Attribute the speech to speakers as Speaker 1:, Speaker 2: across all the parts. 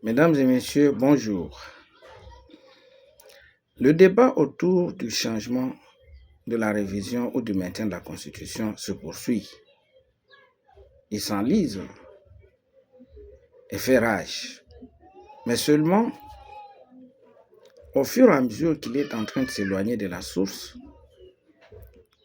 Speaker 1: Mesdames et messieurs, bonjour. Le débat autour du changement de la révision ou du maintien de la Constitution se poursuit. Il s'enlise et fait rage. Mais seulement, au fur et à mesure qu'il est en train de s'éloigner de la source,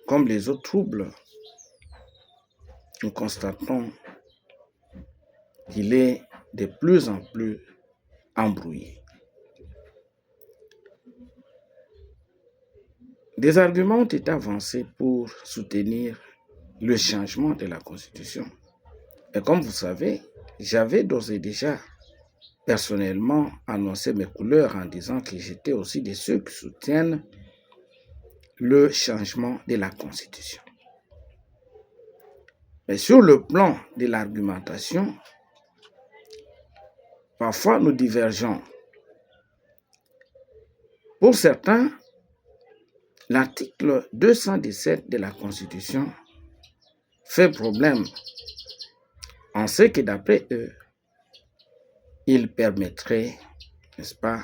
Speaker 1: comme les autres troubles, nous constatons qu'il est de plus en plus embrouillé. Des arguments ont été avancés pour soutenir le changement de la Constitution. Et comme vous savez, j'avais d'ores et déjà personnellement annoncé mes couleurs en disant que j'étais aussi de ceux qui soutiennent le changement de la Constitution. Mais sur le plan de l'argumentation, parfois nous divergeons. Pour certains, l'article 217 de la Constitution fait problème en ce que d'après eux, il permettrait, n'est-ce pas,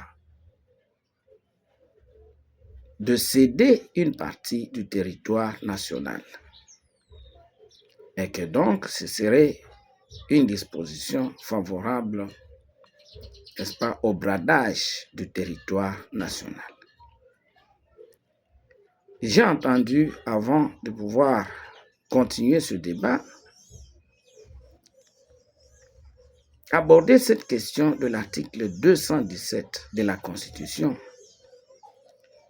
Speaker 1: de céder une partie du territoire national. Et que donc ce serait une disposition favorable, n'est-ce pas, au bradage du territoire national. J'ai entendu, avant de pouvoir continuer ce débat, aborder cette question de l'article 217 de la Constitution.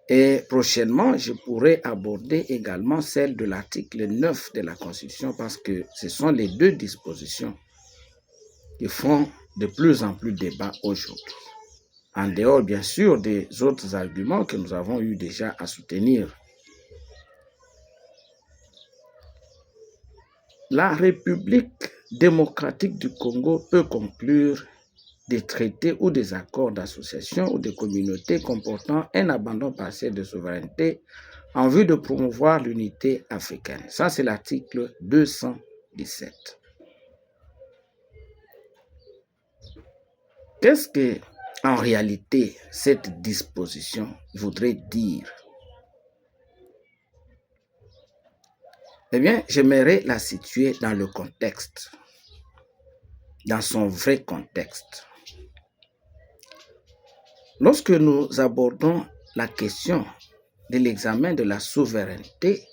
Speaker 1: Et prochainement, je pourrai aborder également celle de l'article 9 de la Constitution parce que ce sont les deux dispositions qui font de plus en plus débat aujourd'hui. En dehors, bien sûr, des autres arguments que nous avons eu déjà à soutenir. La République démocratique du Congo peut conclure des traités ou des accords d'association ou de communauté comportant un abandon partiel de souveraineté en vue de promouvoir l'unité africaine. Ça, c'est l'article 217. Qu'est-ce que, en réalité, cette disposition voudrait dire? Eh bien, j'aimerais la situer dans le contexte, dans son vrai contexte. Lorsque nous abordons la question de l'examen de la souveraineté,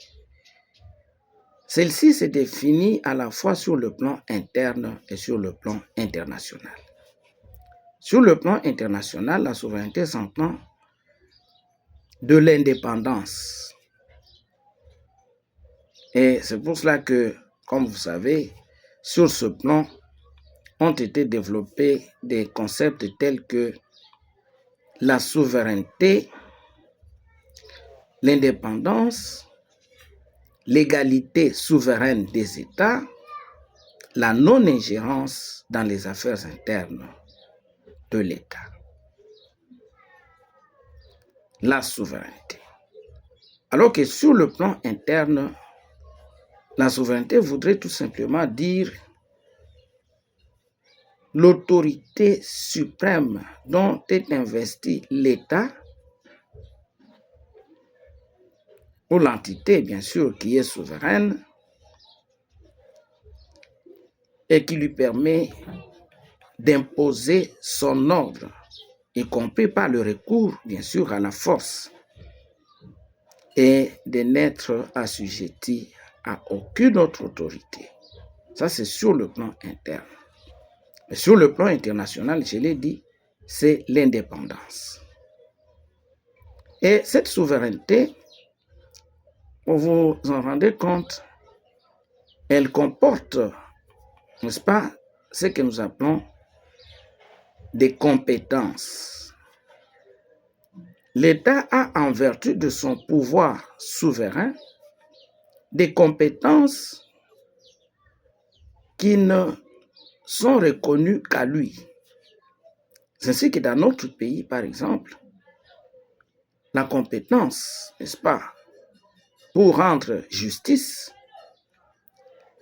Speaker 1: celle-ci se définit à la fois sur le plan interne et sur le plan international. Sur le plan international, la souveraineté s'entend de l'indépendance. Et c'est pour cela que, comme vous savez, sur ce plan, ont été développés des concepts tels que la souveraineté, l'indépendance, l'égalité souveraine des États, la non-ingérence dans les affaires internes de l'État. La souveraineté. Alors que sur le plan interne, la souveraineté voudrait tout simplement dire l'autorité suprême dont est investi l'État ou l'entité, bien sûr, qui est souveraine et qui lui permet d'imposer son ordre, y compris par le recours, bien sûr, à la force et de n'être assujetti à aucune autre autorité. Ça, c'est sur le plan interne. Mais sur le plan international, je l'ai dit, c'est l'indépendance. Et cette souveraineté, vous vous en rendez compte, elle comporte, n'est-ce pas, ce que nous appelons des compétences. L'État a, en vertu de son pouvoir souverain, des compétences qui ne sont reconnues qu'à lui. C'est ainsi que dans notre pays, par exemple, la compétence, n'est-ce pas, pour rendre justice,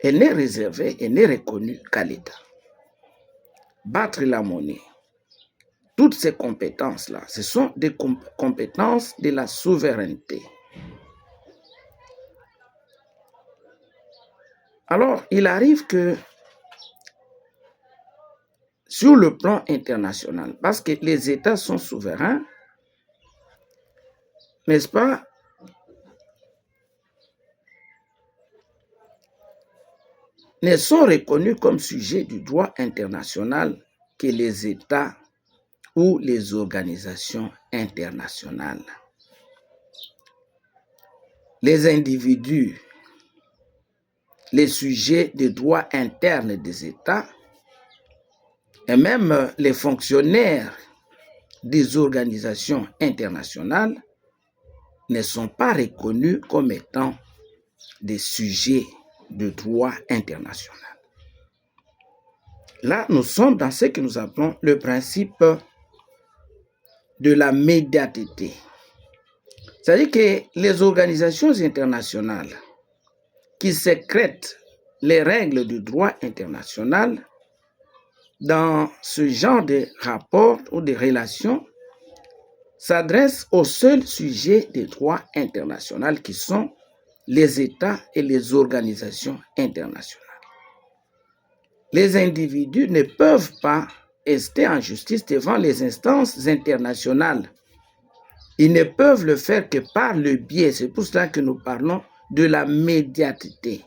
Speaker 1: elle n'est réservée et n'est reconnue qu'à l'État. Battre la monnaie, toutes ces compétences-là, ce sont des compétences de la souveraineté. Alors, il arrive que sur le plan international, parce que les États sont souverains, n'est-ce pas, ne sont reconnus comme sujets du droit international que les États ou les organisations internationales. Les individus, les sujets de droit interne des États et même les fonctionnaires des organisations internationales ne sont pas reconnus comme étant des sujets de droit international. Là, nous sommes dans ce que nous appelons le principe de la médiaticité. C'est-à-dire que les organisations internationales qui sécrètent les règles du droit international dans ce genre de rapports ou de relations s'adressent aux seuls sujets de droit international qui sont les États et les organisations internationales. Les individus ne peuvent pas rester en justice devant les instances internationales. Ils ne peuvent le faire que par le biais, c'est pour cela que nous parlons de la médiaticité,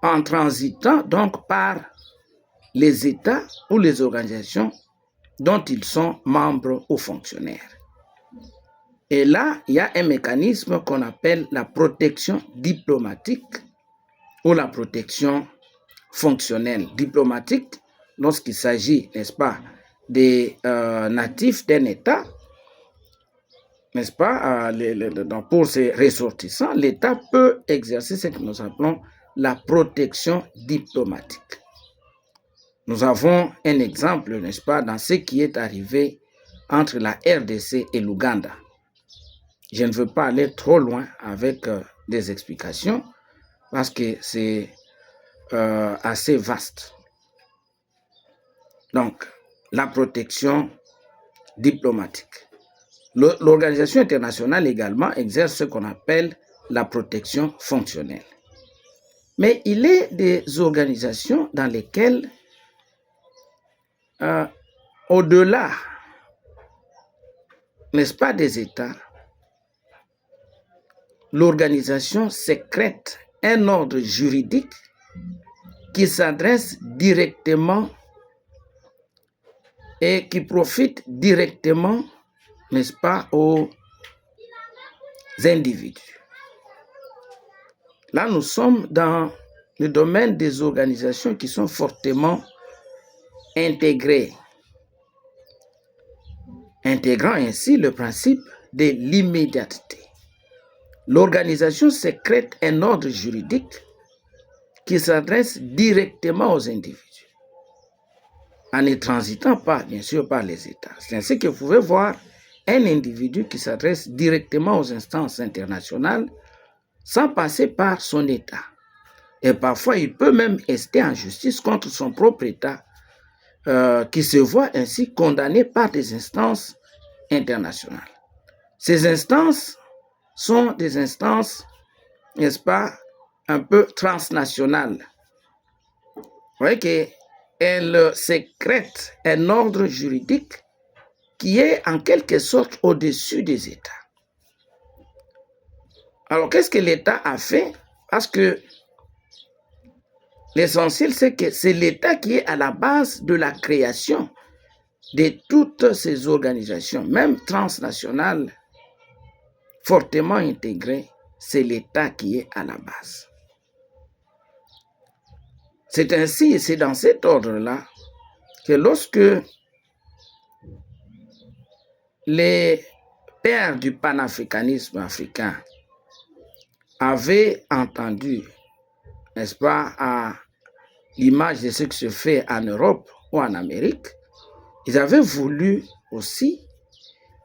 Speaker 1: en transitant donc par les États ou les organisations dont ils sont membres ou fonctionnaires. Et là, il y a un mécanisme qu'on appelle la protection diplomatique ou la protection fonctionnelle. Diplomatique, lorsqu'il s'agit, n'est-ce pas, des natifs d'un État, n'est-ce pas, pour ses ressortissants, l'État peut exercer ce que nous appelons la protection diplomatique. Nous avons un exemple, n'est-ce pas, dans ce qui est arrivé entre la RDC et l'Ouganda. Je ne veux pas aller trop loin avec des explications parce que c'est assez vaste. Donc, la protection diplomatique. L'organisation internationale également exerce ce qu'on appelle la protection fonctionnelle. Mais il est des organisations dans lesquelles, au-delà, n'est-ce pas, des États, l'organisation sécrète un ordre juridique qui s'adresse directement et qui profite directement, n'est-ce pas, aux individus. Là, nous sommes dans le domaine des organisations qui sont fortement intégrées, intégrant ainsi le principe de l'immédiateté. L'organisation sécrète un ordre juridique qui s'adresse directement aux individus, en ne transitant pas, bien sûr, par les États. C'est ainsi que vous pouvez voir un individu qui s'adresse directement aux instances internationales sans passer par son État. Et parfois, il peut même rester en justice contre son propre État, qui se voit ainsi condamné par des instances internationales. Ces instances sont des instances, n'est-ce pas, un peu transnationales. Vous voyez qu'elles sécrètent un ordre juridique qui est en quelque sorte au-dessus des États. Alors, qu'est-ce que l'État a fait? Parce que l'essentiel, c'est que c'est l'État qui est à la base de la création de toutes ces organisations, même transnationales, fortement intégrées, c'est l'État qui est à la base. C'est ainsi, c'est dans cet ordre-là que lorsque les pères du panafricanisme africain avaient entendu, n'est-ce pas, à l'image de ce qui se fait en Europe ou en Amérique, ils avaient voulu aussi,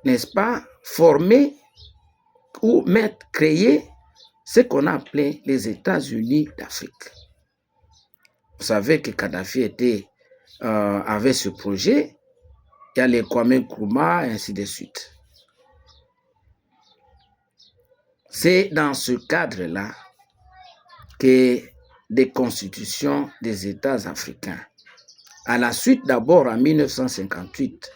Speaker 1: n'est-ce pas, former ou créer ce qu'on a appelé les États-Unis d'Afrique. Vous savez que Kadhafi avait ce projet il y a les Kwame Nkrumah, et ainsi de suite. C'est dans ce cadre-là que des constitutions des États africains, à la suite d'abord en 1958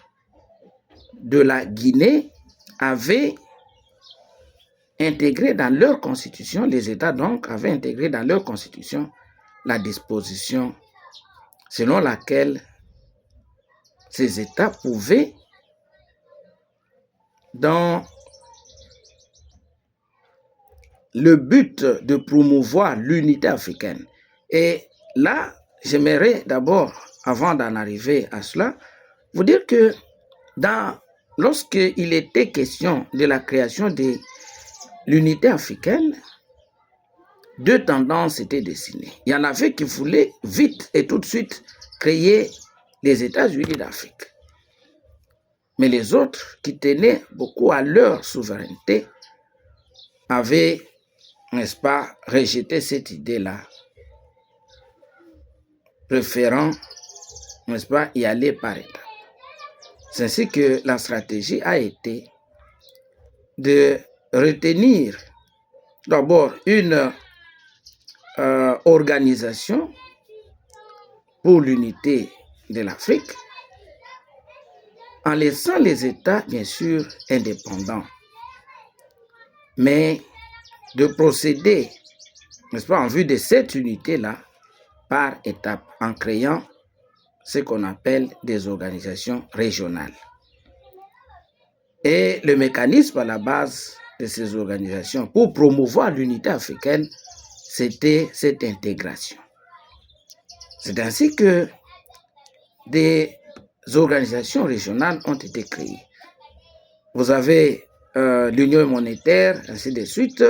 Speaker 1: de la Guinée, avaient intégré dans leur constitution, les États donc avaient intégré dans leur constitution la disposition selon laquelle ces États pouvaient, dans le but de promouvoir l'unité africaine. Et là, j'aimerais d'abord, avant d'en arriver à cela, vous dire que lorsqu'il était question de la création de l'unité africaine, deux tendances étaient dessinées. Il y en avait qui voulaient vite et tout de suite créer les États-Unis d'Afrique. Mais les autres, qui tenaient beaucoup à leur souveraineté, avaient, n'est-ce pas, rejeté cette idée-là, préférant, n'est-ce pas, y aller par étapes. C'est ainsi que la stratégie a été de retenir d'abord une organisation pour l'unité de l'Afrique, en laissant les États, bien sûr, indépendants, mais de procéder, n'est-ce pas, en vue de cette unité-là, par étapes, en créant ce qu'on appelle des organisations régionales. Et le mécanisme à la base de ces organisations pour promouvoir l'unité africaine, c'était cette intégration. C'est ainsi que des organisations régionales ont été créées. Vous avez l'Union monétaire, ainsi de suite,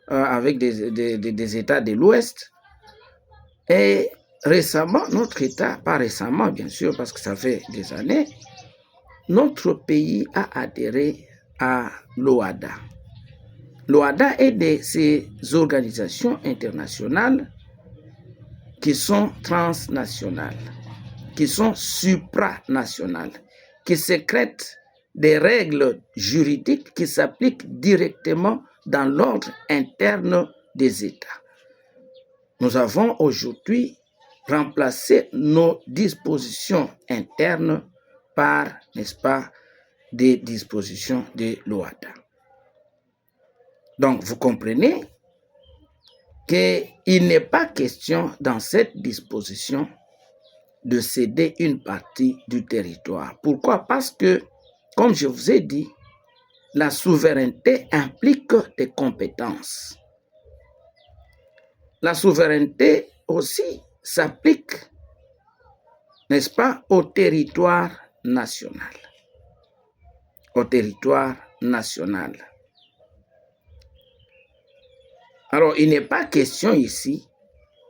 Speaker 1: avec des États de l'Ouest. Et récemment, notre État, pas récemment bien sûr, parce que ça fait des années, notre pays a adhéré à l'OHADA. L'OHADA est de ces organisations internationales qui sont transnationales, qui sont supranationales, qui sécrètent des règles juridiques qui s'appliquent directement dans l'ordre interne des États. Nous avons aujourd'hui remplacé nos dispositions internes par, n'est-ce pas, des dispositions de l'OHADA. Donc, vous comprenez qu'il n'est pas question dans cette disposition de céder une partie du territoire. Pourquoi? Parce que, comme je vous ai dit, la souveraineté implique des compétences. La souveraineté aussi s'applique, n'est-ce pas, au territoire national. Au territoire national. Alors, il n'est pas question ici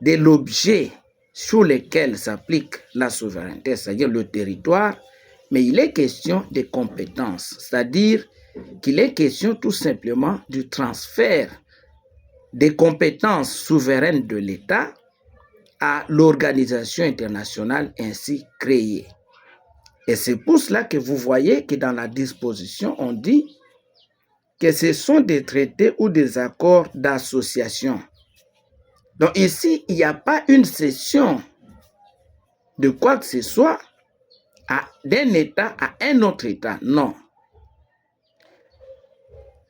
Speaker 1: de l'objet sur lequel s'applique la souveraineté, c'est-à-dire le territoire, mais il est question des compétences, c'est-à-dire qu'il est question tout simplement du transfert des compétences souveraines de l'État à l'organisation internationale ainsi créée. Et c'est pour cela que vous voyez que dans la disposition, on dit que ce sont des traités ou des accords d'association. Donc ici, il n'y a pas une cession de quoi que ce soit d'un État à un autre État, non.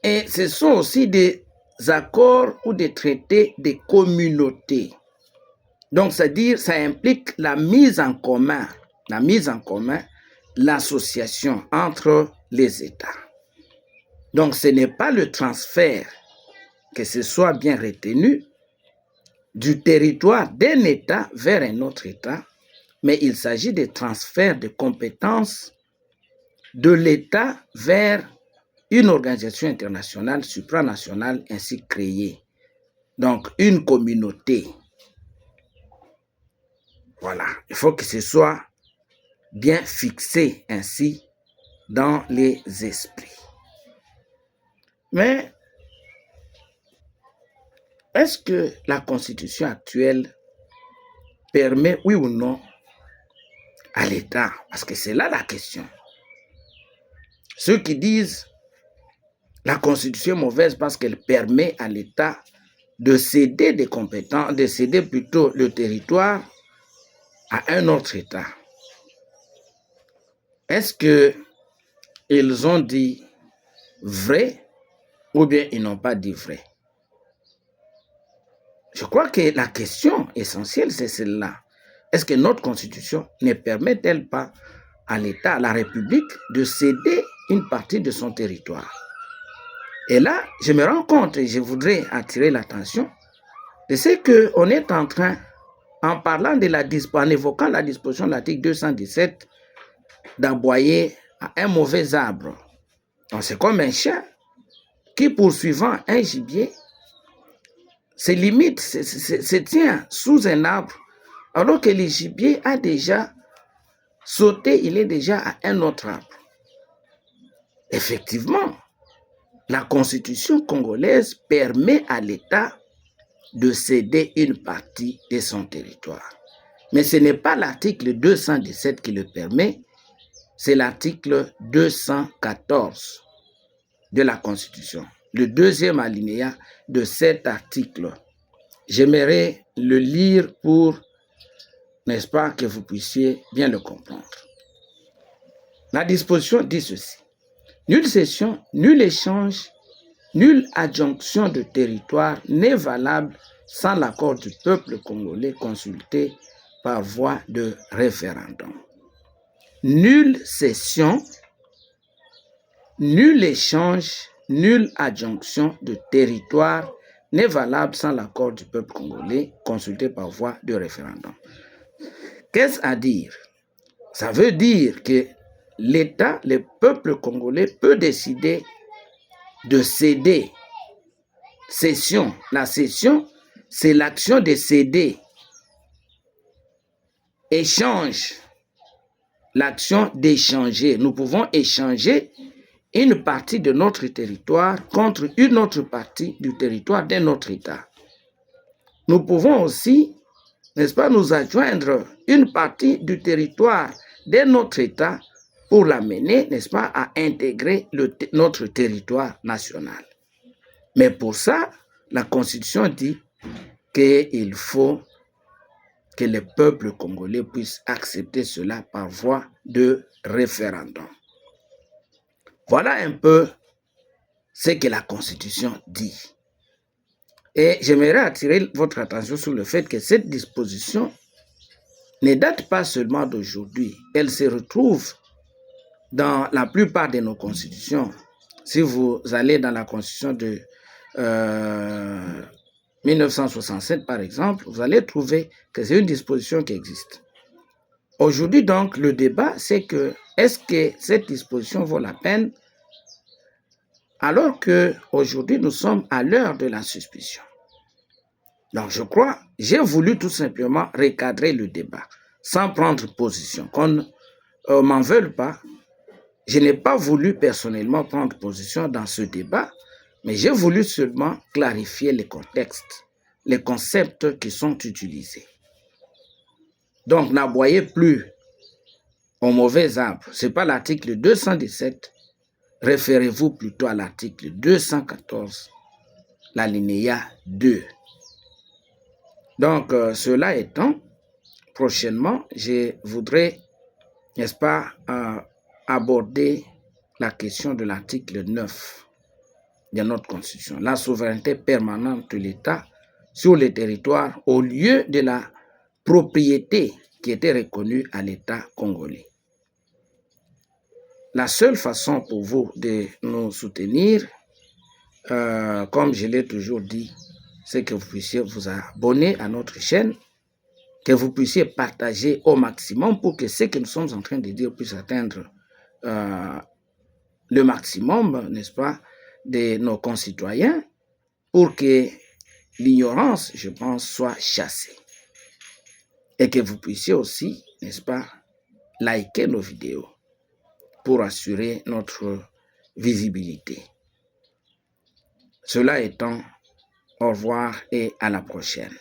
Speaker 1: Et ce sont aussi des accords ou des traités de communauté. Donc, c'est-à-dire, ça implique la mise en commun, l'association entre les États. Donc, ce n'est pas le transfert, que ce soit bien retenu, du territoire d'un État vers un autre État, mais il s'agit de transfert de compétences de l'État vers une organisation internationale, supranationale, ainsi créée. Donc, une communauté. Voilà, il faut que ce soit bien fixé ainsi dans les esprits. Mais est-ce que la constitution actuelle permet, oui ou non, à l'État, parce que c'est là la question, ceux qui disent la Constitution est mauvaise parce qu'elle permet à l'État de céder des compétences, de céder plutôt le territoire à un autre État. Est-ce qu'ils ont dit vrai ou bien ils n'ont pas dit vrai? Je crois que la question essentielle, c'est celle-là. Est-ce que notre Constitution ne permet-elle pas à l'État, à la République, de céder une partie de son territoire? Et là, je me rends compte et je voudrais attirer l'attention de ce qu'on est en train, en parlant de en évoquant la disposition de l'article 217, d'aboyer à un mauvais arbre. Donc c'est comme un chien qui, poursuivant un gibier, se limite, se tient sous un arbre, alors que le gibier a déjà sauté, il est déjà à un autre arbre. Effectivement, la Constitution congolaise permet à l'État de céder une partie de son territoire. Mais ce n'est pas l'article 217 qui le permet, c'est l'article 214 de la Constitution, le deuxième alinéa de cet article. J'aimerais le lire pour, n'est-ce pas, que vous puissiez bien le comprendre. La disposition dit ceci. Nulle cession, nul échange, nulle adjonction de territoire n'est valable sans l'accord du peuple congolais consulté par voie de référendum. Nulle cession, nul échange, nulle adjonction de territoire n'est valable sans l'accord du peuple congolais consulté par voie de référendum. Qu'est-ce à dire? Ça veut dire que l'État, le peuple congolais peut décider de céder. Cession. La cession, c'est l'action de céder. Échange. L'action d'échanger. Nous pouvons échanger une partie de notre territoire contre une autre partie du territoire d'un autre État. Nous pouvons aussi, n'est-ce pas, nous adjoindre une partie du territoire d'un autre État pour l'amener, n'est-ce pas, à intégrer notre territoire national. Mais pour ça, la Constitution dit qu'il faut que le peuple congolais puisse accepter cela par voie de référendum. Voilà un peu ce que la Constitution dit. Et j'aimerais attirer votre attention sur le fait que cette disposition ne date pas seulement d'aujourd'hui. Elle se retrouve dans la plupart de nos constitutions. Si vous allez dans la constitution de 1967, par exemple, vous allez trouver que c'est une disposition qui existe. Aujourd'hui, donc, le débat, c'est que est-ce que cette disposition vaut la peine alors qu'aujourd'hui, nous sommes à l'heure de la suspicion. Donc, je crois, j'ai voulu tout simplement recadrer le débat sans prendre position. Qu'on ne m'en veuille pas. Je n'ai pas voulu personnellement prendre position dans ce débat, mais j'ai voulu seulement clarifier les contextes, les concepts qui sont utilisés. Donc, n'aboyez plus au mauvais arbre. Ce n'est pas l'article 217. Référez-vous plutôt à l'article 214, l'alinéa 2. Donc, cela étant, prochainement, je voudrais, n'est-ce pas, aborder la question de l'article 9 de notre Constitution, la souveraineté permanente de l'État sur les territoires au lieu de la propriété qui était reconnue à l'État congolais. La seule façon pour vous de nous soutenir, comme je l'ai toujours dit, c'est que vous puissiez vous abonner à notre chaîne, que vous puissiez partager au maximum pour que ce que nous sommes en train de dire puisse atteindre le maximum, n'est-ce pas, de nos concitoyens, pour que l'ignorance, je pense, soit chassée. Et que vous puissiez aussi, n'est-ce pas, liker nos vidéos pour assurer notre visibilité. Cela étant, au revoir et à la prochaine.